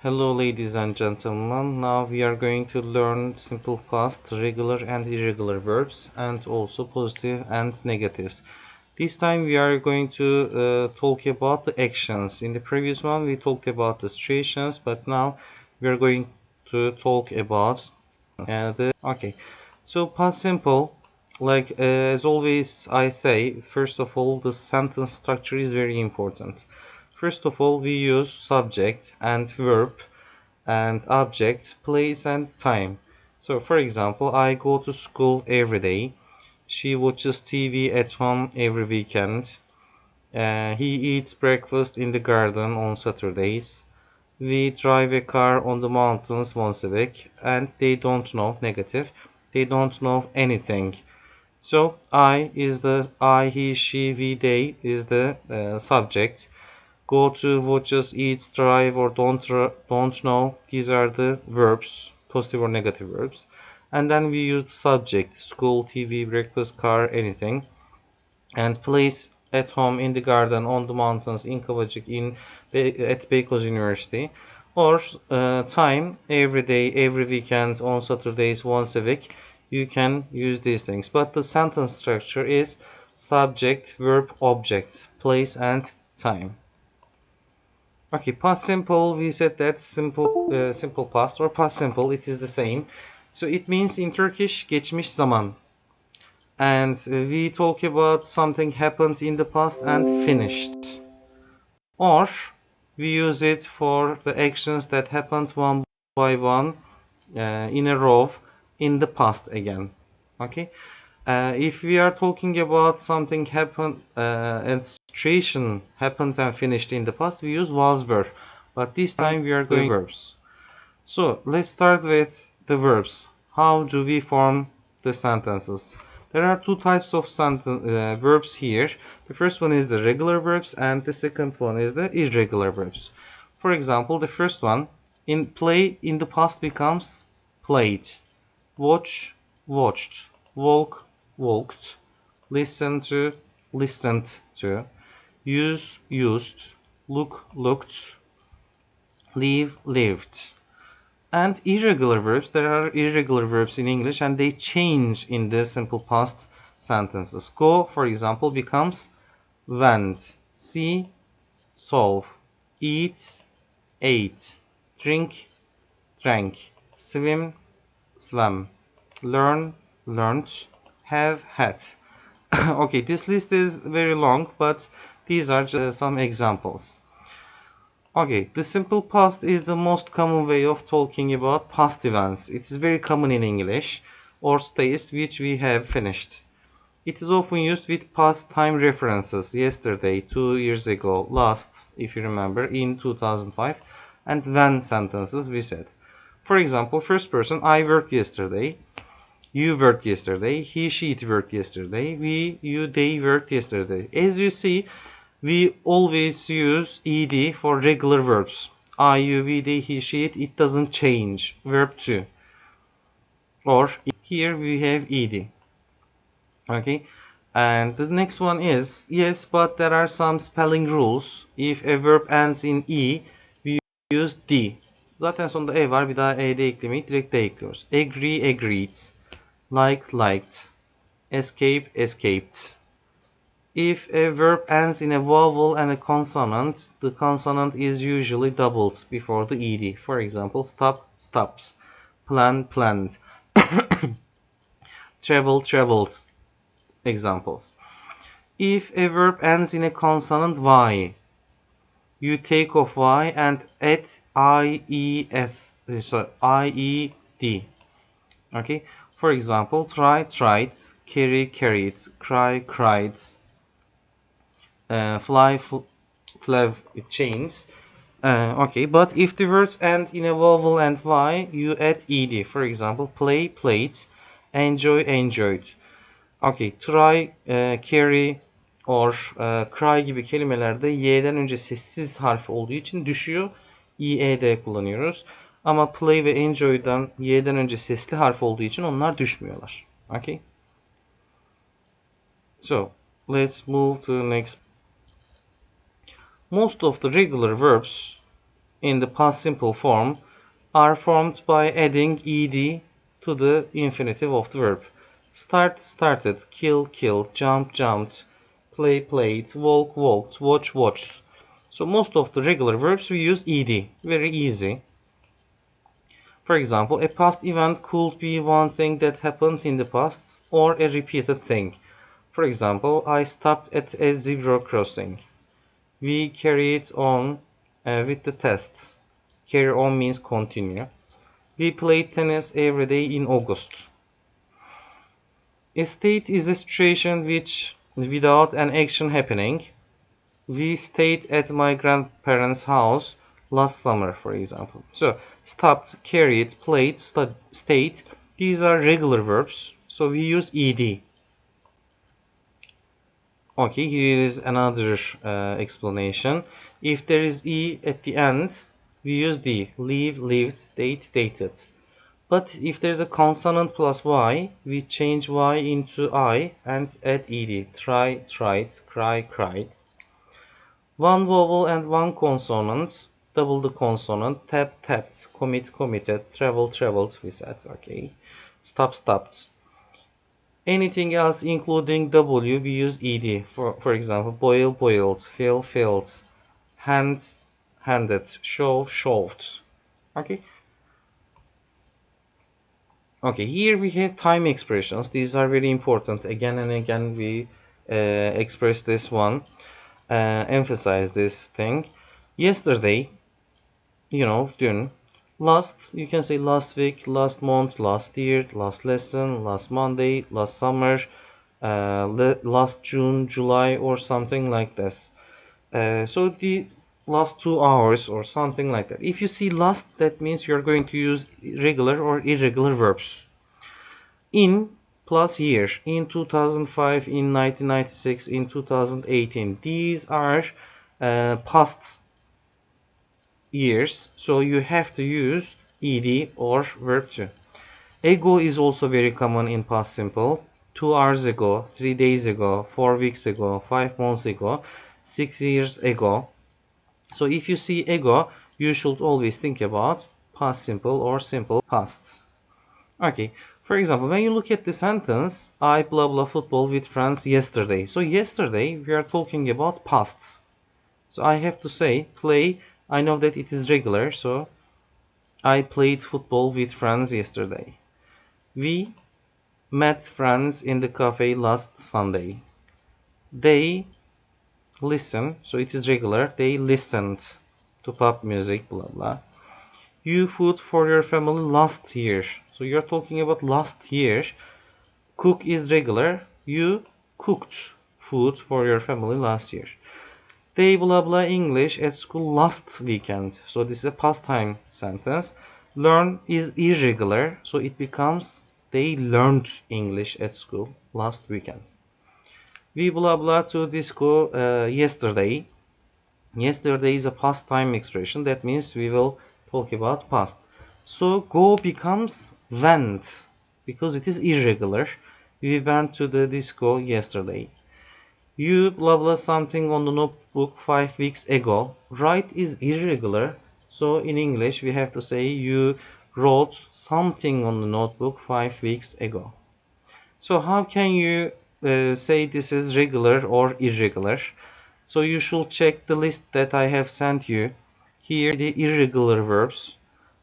Hello ladies and gentlemen, now we are going to learn simple past, regular and irregular verbs and also positive and negatives. This time we are going to talk about the actions. In the previous one we talked about the situations, but now we are going to talk about okay. So past simple, as always I say, first of all the sentence structure is very important. First of all we use subject and verb and object, place and time. So for example, I go to school every day. She watches TV at home every weekend. He eats breakfast in the garden on Saturdays. We drive a car on the mountains once a week. And they don't know, negative. They don't know anything. So I, he, she, we, they is the subject. Go to, watches, eats, drive, or don't know. These are the verbs, positive or negative verbs. And then we use the subject, school, TV, breakfast, car, anything. And place, at home, in the garden, on the mountains, in Kavacık, at Beykoz University. Or time, every day, every weekend, on Saturdays, once a week. You can use these things. But the sentence structure is subject, verb, object, place, and time. Okay, past simple, we said that simple past or past simple, it is the same. So it means in Turkish geçmiş zaman. And we talk about something happened in the past and finished. Or we use it for the actions that happened one by one in a row in the past again. Okay. If we are talking about something happened and situation happened and finished in the past, we use was were. But this time we are going verbs. So let's start with the verbs. How do we form the sentences? There are two types of verbs here. The first one is the regular verbs and the second one is the irregular verbs. For example, the first one, in play, in the past becomes played. Watch, watched. Walk, walked. Listen to, listened to. Use, used. Look, looked. Live, lived. And irregular verbs, there are irregular verbs in English and they change in the simple past sentences. Go, for example, becomes went. See, saw. Eat, ate. Drink, drank. Swim, swam. Learn, learned. Have, had. Okay, this list is very long, but these are just some examples. Okay, the simple past is the most common way of talking about past events. It is very common in English or states which we have finished. It is often used with past time references, yesterday, 2 years ago, last, if you remember, in 2005, and when sentences we said. For example, first person, I worked yesterday, you worked yesterday, he, she, it worked yesterday, we, you, they worked yesterday. As you see, we always use ed for regular verbs. I, you, we, they, he, she, it doesn't change. Verb to. Or here we have ed. Okay. And the next one is, yes, but there are some spelling rules. If a verb ends in e, we use d. Zaten sonunda e var. Bir daha e de eklemeyi direkt de ekliyoruz. Agree, agreed. Like, liked. Escape, escaped. If a verb ends in a vowel and a consonant, the consonant is usually doubled before the ed. For example, stop, stops. Plan, planned. Travel, traveled. Examples. If a verb ends in a consonant y, you take off y and add ied. Okay. For example, try, tried. Carry, carried. Cry, cried. Fly, flew, chains. Okay, but if the words end in a vowel and y, you add ed. For example, play, played. Enjoy, enjoyed. Okay, try, carry or cry gibi kelimelerde y'den önce sessiz harf olduğu için düşüyor. ied kullanıyoruz. Ama play ve enjoy'dan y'den önce sesli harf olduğu için onlar düşmüyorlar. Okay. So, let's move to the next. Most of the regular verbs in the past simple form are formed by adding ed to the infinitive of the verb. Start, started, kill, killed, jump, jumped, play, played, walk, walked, watch, watched. So most of the regular verbs we use ed. Very easy. For example, a past event could be one thing that happened in the past or a repeated thing. For example, I stopped at a zebra crossing. We carried on with the test. Carry on means continue. We played tennis every day in August. A state is a situation which, without an action happening, we stayed at my grandparents' house last summer, for example. So, stopped, carried, played, stayed. These are regular verbs, so we use ed. Okay, here is another explanation. If there is e at the end, we use d. Leave, lived, date, dated. But if there's a consonant plus y, we change y into I and add ed. Try, tried, cry, cried. One vowel and one consonant, double the consonant, tap, tapped, commit, committed, travel, traveled, we said, okay. Stop, stopped. Anything else including w, we use ed. For example, boil, boiled, fill, filled, hand, handed, show, shoved. Okay. Okay, here we have time expressions. These are very important. Again and again we express this one, emphasize this thing. Yesterday, dün. Last, you can say last week, last month, last year, last lesson, last Monday, last summer, last June, July, or something like this. So the last 2 hours or something like that. If you see last, that means you're going to use regular or irregular verbs. In plus year, in 2005, in 1996, in 2018. These are past years, so you have to use ed or verb to. Ago is also very common in past simple. 2 hours ago, 3 days ago, 4 weeks ago, 5 months ago, 6 years ago. So if you see ago, you should always think about past simple or simple past. Okay, for example, when you look at the sentence, I blah blah football with friends yesterday. So yesterday, we are talking about past. So I have to say play. I know that it is regular, so I played football with friends yesterday. We met friends in the cafe last Sunday. They listen, so it is regular. They listened to pop music, blah blah. You food for your family last year. So you're talking about last year. Cook is regular. You cooked food for your family last year. They blah blah English at school last weekend. So this is a past time sentence. Learn is irregular, so it becomes they learned English at school last weekend. We blah blah to disco yesterday. Yesterday is a past time expression. That means we will talk about past. So go becomes went because it is irregular. We went to the disco yesterday. You blah blah something on the notebook 5 weeks ago. Write is irregular. So in English we have to say you wrote something on the notebook 5 weeks ago. So how can you say this is regular or irregular? So you should check the list that I have sent you. Here the irregular verbs.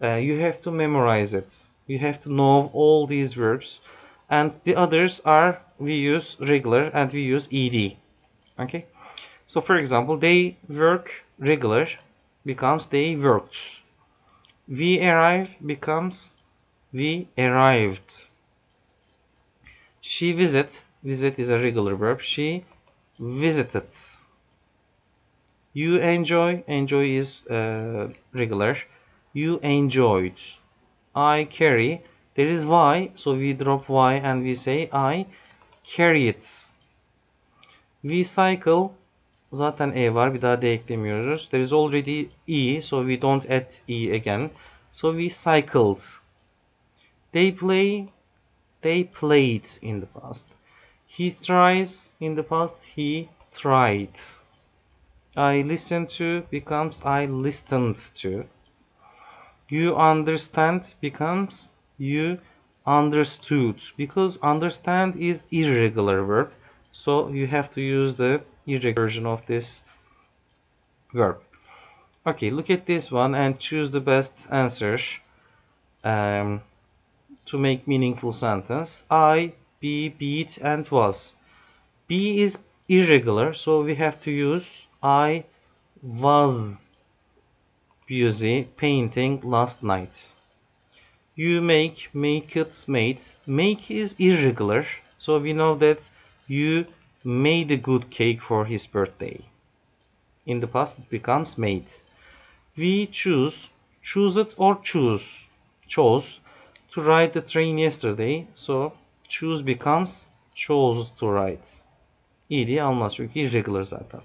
You have to memorize it. You have to know all these verbs. And the others are we use regular and we use ed. Okay. So for example, they work regular becomes they worked. We arrive becomes we arrived. She visit is a regular verb. She visited. You enjoy is regular. You enjoyed. I carry. There is y, so we drop y and we say I carry it. We cycle. Zaten e var, bir daha d eklemiyoruz. There is already e, so we don't add e again. So we cycled. They played in the past. He tries in the past, he tried. I listen to becomes I listened to. You understand becomes you understood, because understand is irregular verb, so you have to use the irregular version of this verb. Okay, look at this one and choose the best answer um, to make meaningful sentence. I, be, beat, and was. Be is irregular, so we have to use I was busy painting last night. You make it, made. Make is irregular, so we know that you made a good cake for his birthday. In the past, it becomes made. We choose it or chose to ride the train yesterday. So choose becomes chose to ride. İyiliği almaz çünkü irregular zaten.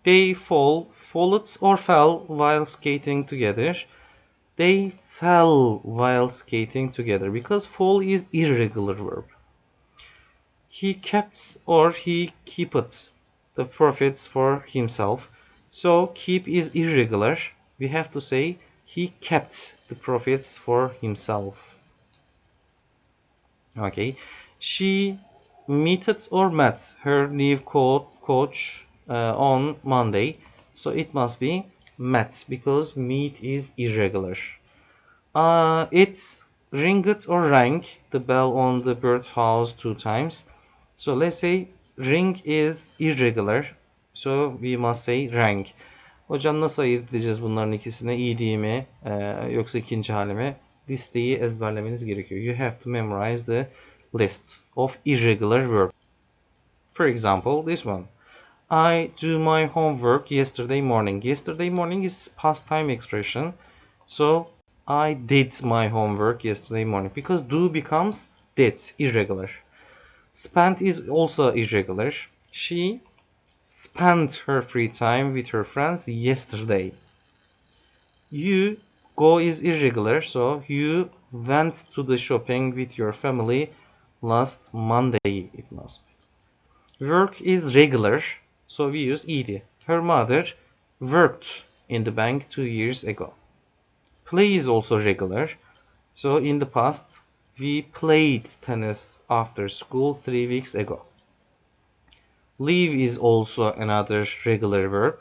They followed or fell while skating together. They fell while skating together, because fall is irregular verb. He kept or he keeped the profits for himself. So keep is irregular. We have to say he kept the profits for himself. Okay. She meted or met her new coach on Monday. So it must be met, because meet is irregular. It ringed or rang the bell on the birdhouse 2 times. So let's say ring is irregular. So we must say rang. Hocam nasıl ayırt edeceğiz bunların ikisine? İyi mi yoksa ikinci hali mi? Listeyi ezberlemeniz gerekiyor. You have to memorize the list of irregular verbs. For example, this one. I do my homework yesterday morning. Yesterday morning is past time expression. So I did my homework yesterday morning, because do becomes did, irregular. Spent is also irregular. She spent her free time with her friends yesterday. You go is irregular, so you went to the shopping with your family last Monday, it must be. Work is regular, so we use ed. Her mother worked in the bank 2 years ago. Play is also regular, so in the past we played tennis after school 3 weeks ago. Live is also another regular verb.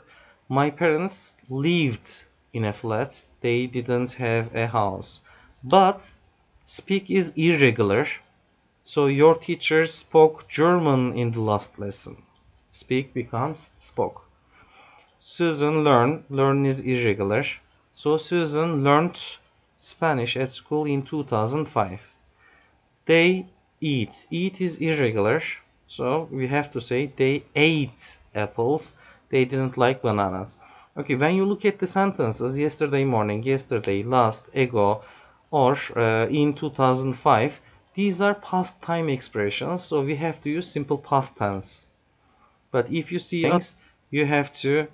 My parents lived in a flat. They didn't have a house. But speak is irregular. So your teacher spoke German in the last lesson. Speak becomes spoke. Susan learned. Learn is irregular. So Susan learned Spanish at school in 2005. They eat. Eat is irregular. So we have to say they ate apples. They didn't like bananas. Okay, when you look at the sentences, yesterday morning, yesterday, last, ago, or in 2005, these are past time expressions, so we have to use simple past tense. But if you see things, you have to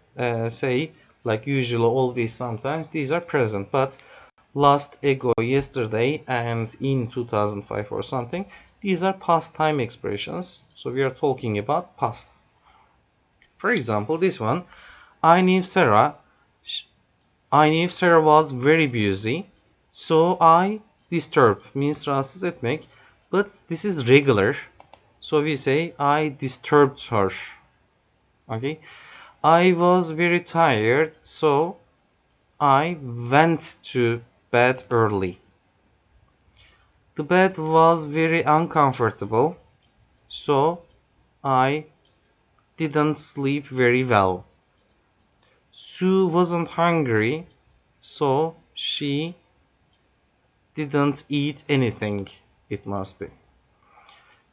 say, like usually, always, sometimes, these are present. But last, ago, yesterday, and in 2005 or something, these are past time expressions, so we are talking about past. For example, this one, I knew Sarah was very busy, so I disturbed means rahatsız etmek, but this is regular, so we say I disturbed her. Okay, I was very tired, so I went to bed early. The bed was very uncomfortable, so I didn't sleep very well. Sue wasn't hungry, so she didn't eat anything, it must be.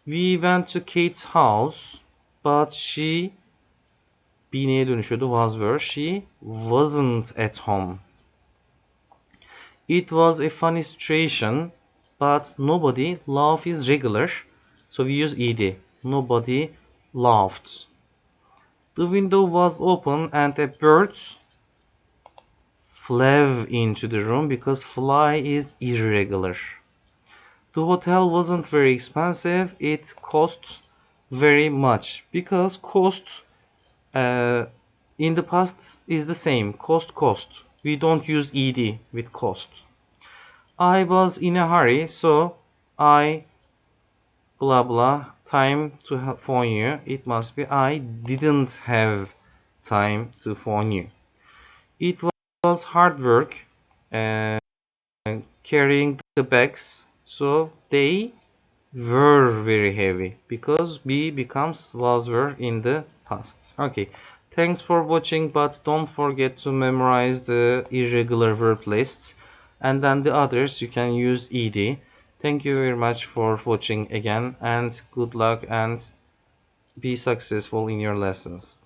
We went to Kate's house, but she be neye dönüşüyordu? Was were. She wasn't at home. It was a funny situation, but nobody laugh is regular, so we use ed. Nobody laughed. The window was open and a bird flew into the room, because fly is irregular. The hotel wasn't very expensive. It cost very much, because cost in the past is the same, cost. We don't use ed with cost. I was in a hurry, so I blah blah time to phone you. It must be I didn't have time to phone you. It was hard work uh, carrying the bags, so they were very heavy because be becomes was were in the past. Okay, thanks for watching, but don't forget to memorize the irregular verb lists, and then the others you can use ed. Thank you very much for watching again, and good luck and be successful in your lessons.